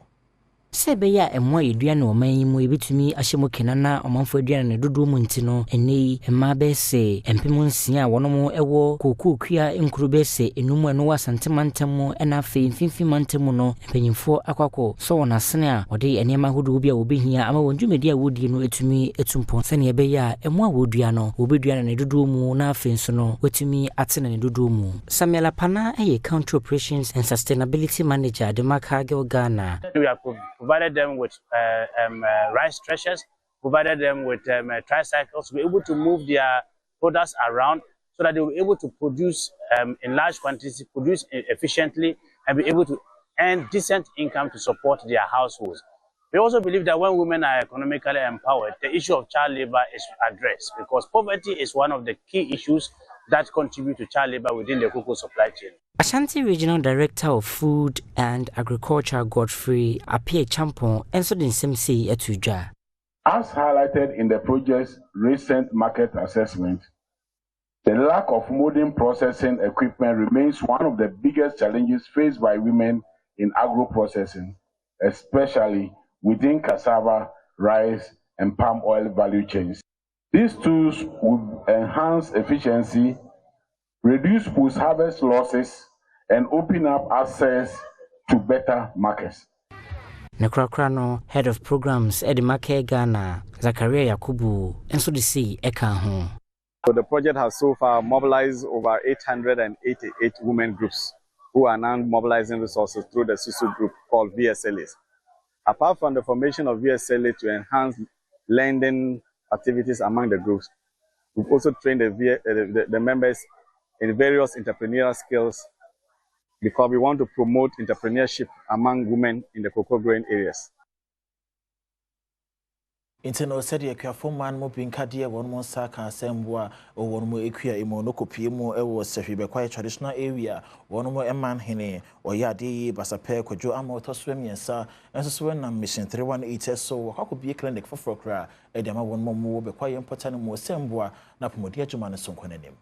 sebe ya emwa edua na oman mu ebitumi ahyemo kenana omanfo edua na dodo mu ntino ene emma be se empem nsia wonom ewo kokokua nkuru be se enum eno wasante mantam ena fe mfimfi mantam no mpanyimfo akwako so wona sene a ode enema hodo bi a obehia ama wondwumedi a wodie no etumi etumpo sene ebe ya emwa wodua no obedua na dodo mu na afe nso no wetumi atena ne dodo mu Samuel Pana eye County Operations and Sustainability Manager de Makagel Ghana. Provided them with rice threshers, provided them with tricycles to be able to move their products around so that they will be able to produce in large quantities, produce efficiently, and be able to earn decent income to support their households. We also believe that when women are economically empowered, the issue of child labor is addressed because poverty is one of the key issues that contribute to child labor within the cocoa supply chain. Ashanti Regional Director of Food and Agriculture Godfrey Apie Champon answered in SMC Etuja. As highlighted in the project's recent market assessment, the lack of modern processing equipment remains one of the biggest challenges faced by women in agro-processing, especially within cassava, rice, and palm oil value chains. These tools will enhance efficiency, reduce post-harvest losses, and open up access to better markets. Nekrokrano, Head of Programs, Edimake Ghana, Zakaria Yakubu, and so the sea Ekaho. So the project has so far mobilized over 888 women groups who are now mobilizing resources through the SUSU group called VSLAs. Apart from the formation of VSLA to enhance lending activities among the groups, we've also trained the members in various entrepreneurial skills because we want to promote entrepreneurship among women in the cocoa growing areas. Inteno said ye kwafo man mo binkade won mo saka asemboa o won mo ekua imo no kopie mo e wo sehwe be traditional area won mo eman hene o yade basape kwadwo ama otoso miensa enso so na mission 318 so wakakobie clinic for frokra e de ma won mo be kwaye mpota no mo semboa na pomodi adwuma no sonkonanim.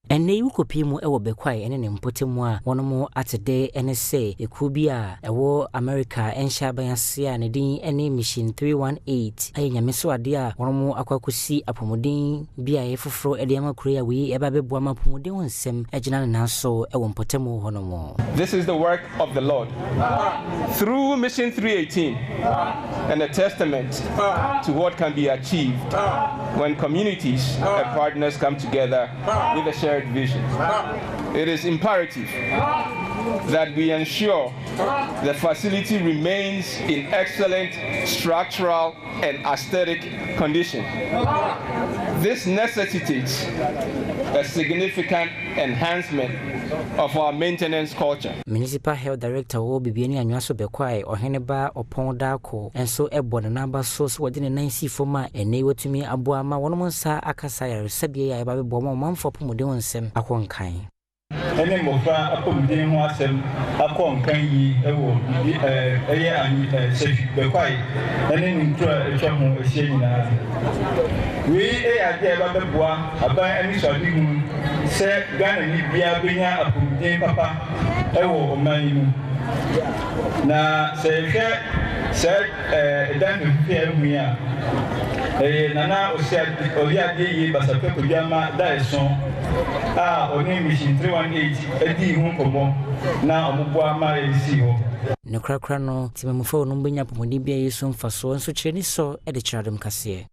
Ene yukopi mu ewo bekwai ene ne mpotemu a wono mu atede ene se ekubi a ewo America ensha banse a ne din ene mission 318 aye nyame so ade a wono mu akwakosi apomodin bia ye foforo ede amakure a wi eba bebo amapomodin wonsem agina ne naso ewo mpotemu hono mu. This is the work of the Lord through mission 318 and a testament to what can be achieved when communities and partners come together with a shared vision. It is imperative that we ensure the facility remains in excellent structural and aesthetic condition. This necessitates a significant enhancement of our maintenance culture. Municipal Health Director wo bibiani anwaso bekwai oheneba opon dako enso ebo na namba so wodi ne nansi foma ene wotumi aboa ma wono nsa akasa ya resabie ya eba bebo ma manfo pomode wonsem akonkan. Ene mofa apomden ho asem akonkan yi ewo eye ani sefi bekwai ene nkura etwa ho ehie nyina we ade eba beboa aban ani so ade hu se Ghana ni bia benya apomden papa ewo oman mu na se dan fi emu ya nana odiade yi basape kodama daeson oni mission 318 edi hu komo na omoboa ma esi ho ne krakra no timemfo no mbenya pomodi bia yesu mfaso nso kire ni so e de kiradem kase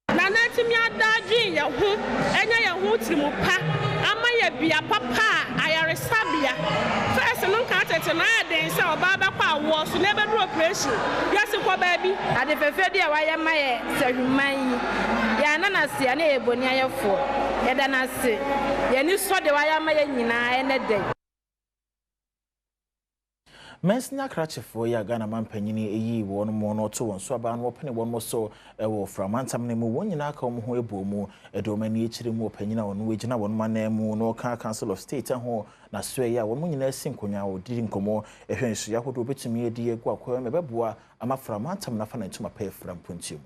na natimi adadwi ye hu enya ye hu tirimu pa ama ye bia papa ayare sabia first no ka tete na den se oba ba kwa wo so na bedu operation yesi ko ba bi ade fefe dia wa ye ma ye sahwuman ya na na se na ye boni ayefo ye da na se ye ni so de wa ya ma ye nyina ene den. Mensnya krachefo ya Ghana mampanyini eyi won mo no to won so aba no opene won mo so ewo framantam ne mu won nyina ka mo ho ebo mu edomani echire mu opanyina won wegina won manam no ka Council of State ho na so ya won nyina sinkonya odiri nkomo ehwensu ya hodo betumi edi egu akwa mebeboa ama framantam na fa na ntuma pa frampontimu.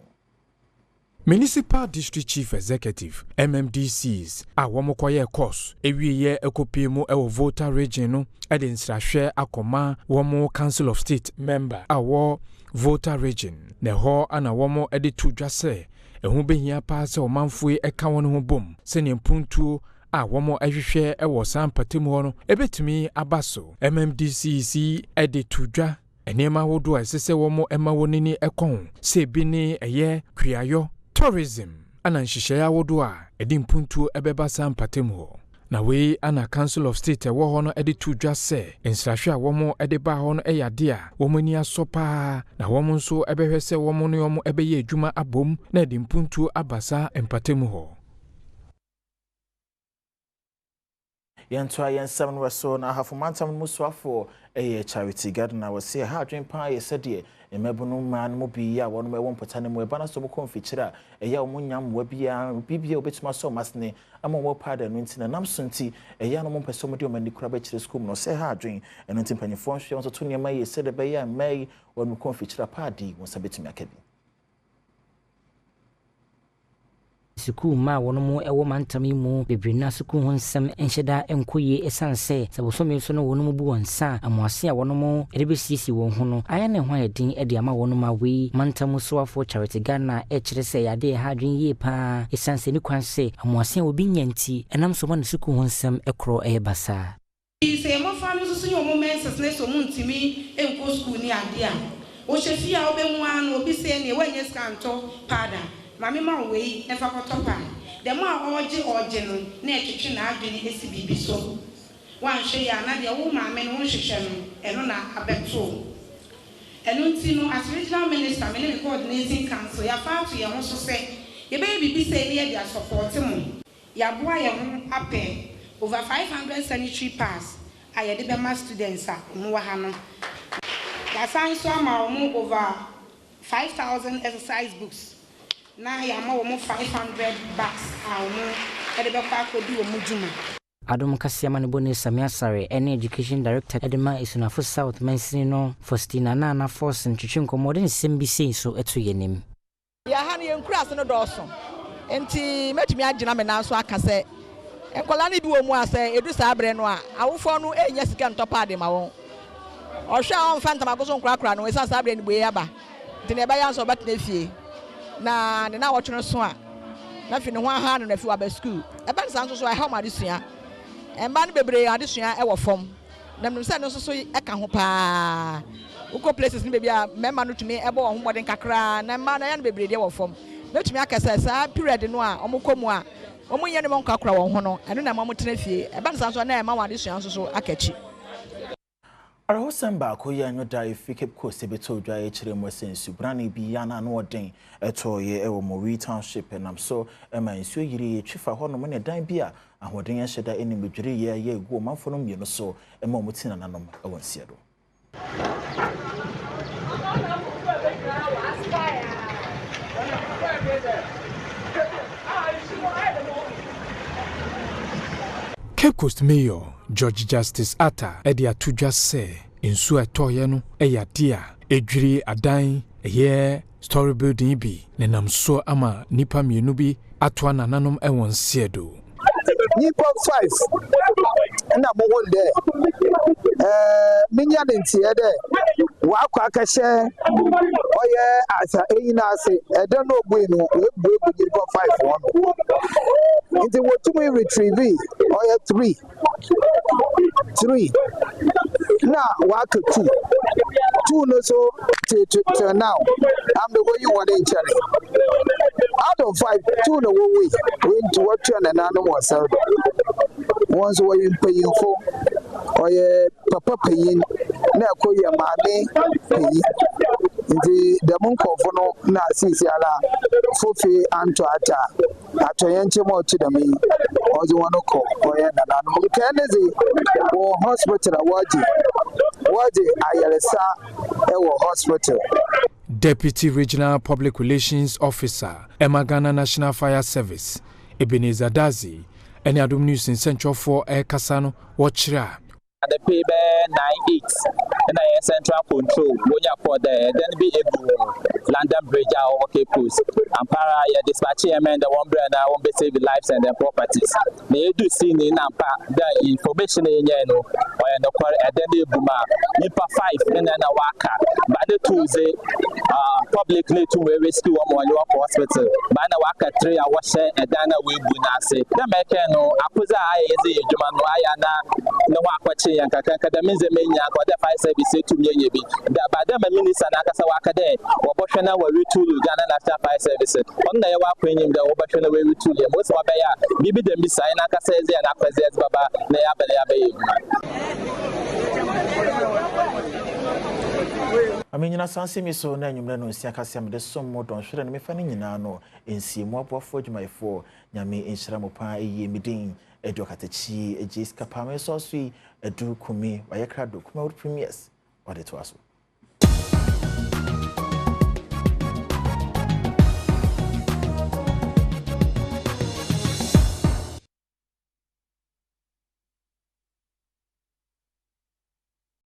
Municipal District Chief Executive MMDCEs a womokoye course ewiye ekopiemu ewo voter region no ede nsrahwe akoma womo Council of State member awo voter region ne ho ana womo ede tudwase ehu behia pa se omanfue eka won ho bom se ne mpuntuo a womo ahwehwe ewo sampatemu ho no ebetumi abaso MMDCEC ede tudwa enema wodo asese womo ema wonini ekon se bi ni eye kwiayo tourism ana nhihye awodo a edi mpuntuo ebeba sampatemu ho na we ana Council of State ewo ho no edi tudwa se nsrahwe a womo edi ba ho no eyade a womo ni asopa na womo nso ebehwe se womo no yomo ebeye adwuma abom na edi mpuntuo abasa empatemu ho. Yentwa yensam no so na hafumantam musuafo eye charity gardener wose ha adwen pa ye sede emebunu man mo bi ya wonu ewo mpotane mo eba na so mo konfichira eya wo nyam wa bia bibia obetuma so masne ama wo pada no ntina namsunti eya no mo mpese mo de o mani kura ba chire school no se ha adwen eno ntimpanyefo hwe won to niam ye sede be ya mai wonu konfichira padi won sabetumi akabi Suku ma wono mu ewo mantami mu bebrina suku ho nsem enhyeda enkoye esanse sabosome so no wono mu bu wonsa amoase a wono mu erebesisi won ho no aya ne ho edin ede ama wono ma we mantamu so afo charity Ghana e kire se yade ha dwen ye pa esanse ni kwanse amoase obi nyanti enam so mo ne suku ho nsem ekro basa se mo fa no so nyo mo menses ne so muntimi enko school ni ade a o hyefi a obemu an obi se ne wanye skanto pada mami ma we e fa kotopa de mo a oje no na etwetwe na adwene esi bibi so wan hwe ya na de wo mame no hwehwe no eno na abeto eno nti no as regional minister me ne coordinating council ya fa to ye ho so se ye be bibi se ne ye dia support mo ya boa ye ho apen over 500 sanitary pads aye de be ma students a mo wa ha no ya san so ama mo over 5,000 exercise books na ya ma wo 500 bucks awu e de be kwa kodi wo mujuma. Adom Kasiama ne boni Samiasare ene education director edema isunafo South Mansini no Faustina na force ntwetwenko modern sembisi so eto yenim ya ha ne yankura se no doso enti metumi agina me na so aka se enkola ni bi wo mu ase edu sa abre no a awofo no enya sika ntopa ade ma won ohwa on fanta magoso nkrakra no esa sa abre ni boye aba nti ne ba ya so bet na fie na ne na wotwe so a na fi ne ho aha no na fi wa ba school e ba nsan so ha ma adesua emba no bebre adesua e wo fom na mnim se no so e ka ho pa uko places ni bebi a mema no tumi e bo ho modern kakra na ma na ya no bebre de wo fom na tumi akasa sa period no a omokomu a omo yene mo nkakra wo ho no eno na mo tena fie e ba nsan so na e ma wa adesua so akachi Arhosemba ko ya nyo dai fike ko sebeto dwa e kire mo sensu brane bi ya na no odin etoye e wo Mori Township nam so e ma nsu yiri twifa ho no mo ne dan bi a ahoden ya hyeda eni medwiri ye ye egu manfo no mieno so e ma mo tina nanom e won siedo Cape Coast Mayor George Justice Atta edi atudwa se nsu etoye no eya dia edwiri adan eye story building bi nenam so ama nipa mienu bi atwa nananom ewon siedo nipa 5 na mo wonde minya ntie de wa kwa akahye oye asa eyina ase ede no ogbu no egbu nipa 5 won nti wotumi retrieve oye 3 na waka 2 no so to now I'm the way you want in Charlie out of 5 2 no we went to what you and another was once we paying for oye papa paying na koye maame pay the monk of no na sisi ala fofi anto ata atoyenche mo to the me ozo wano ko oye na na no kenezi wo hospital waje ayelesa ewo hospital. Deputy Regional Public Relations Officer Emagana National Fire Service Ebenezer Dazi and Adom News in Central for Kasano Watchra. The paper 98 and I central control when you for there then be able London Bridge or Cape Coast and para dispatch and the one brand I won't be save lives and their properties. May you do see in Nampa the information in Yano or in the quarter and then the Buma Nipa 5 and then a waka but the Tuesday public need to rescue one more hospital but the waka 3 hours and then we do not say the mechano Apuza is a Jumano Ayana no wakwachi and Kakaka means the main the fire service to me be but the minister Nakasa waka there or Boshana were to Ghana National Fire Service on the Wakwin the Obashana way to the most Wabaya maybe the Missai Nakasa and Apazes Baba I mean, na sanse mi so na nwumre no nsia kase am de som mo don hwere no me fa ne nyina no ensie mo abofo dwumaifo nyame enhyira mo pa eye midin edokatachi ejiska pa me so so edu kumi wa yekrado kuma premiers ode to aso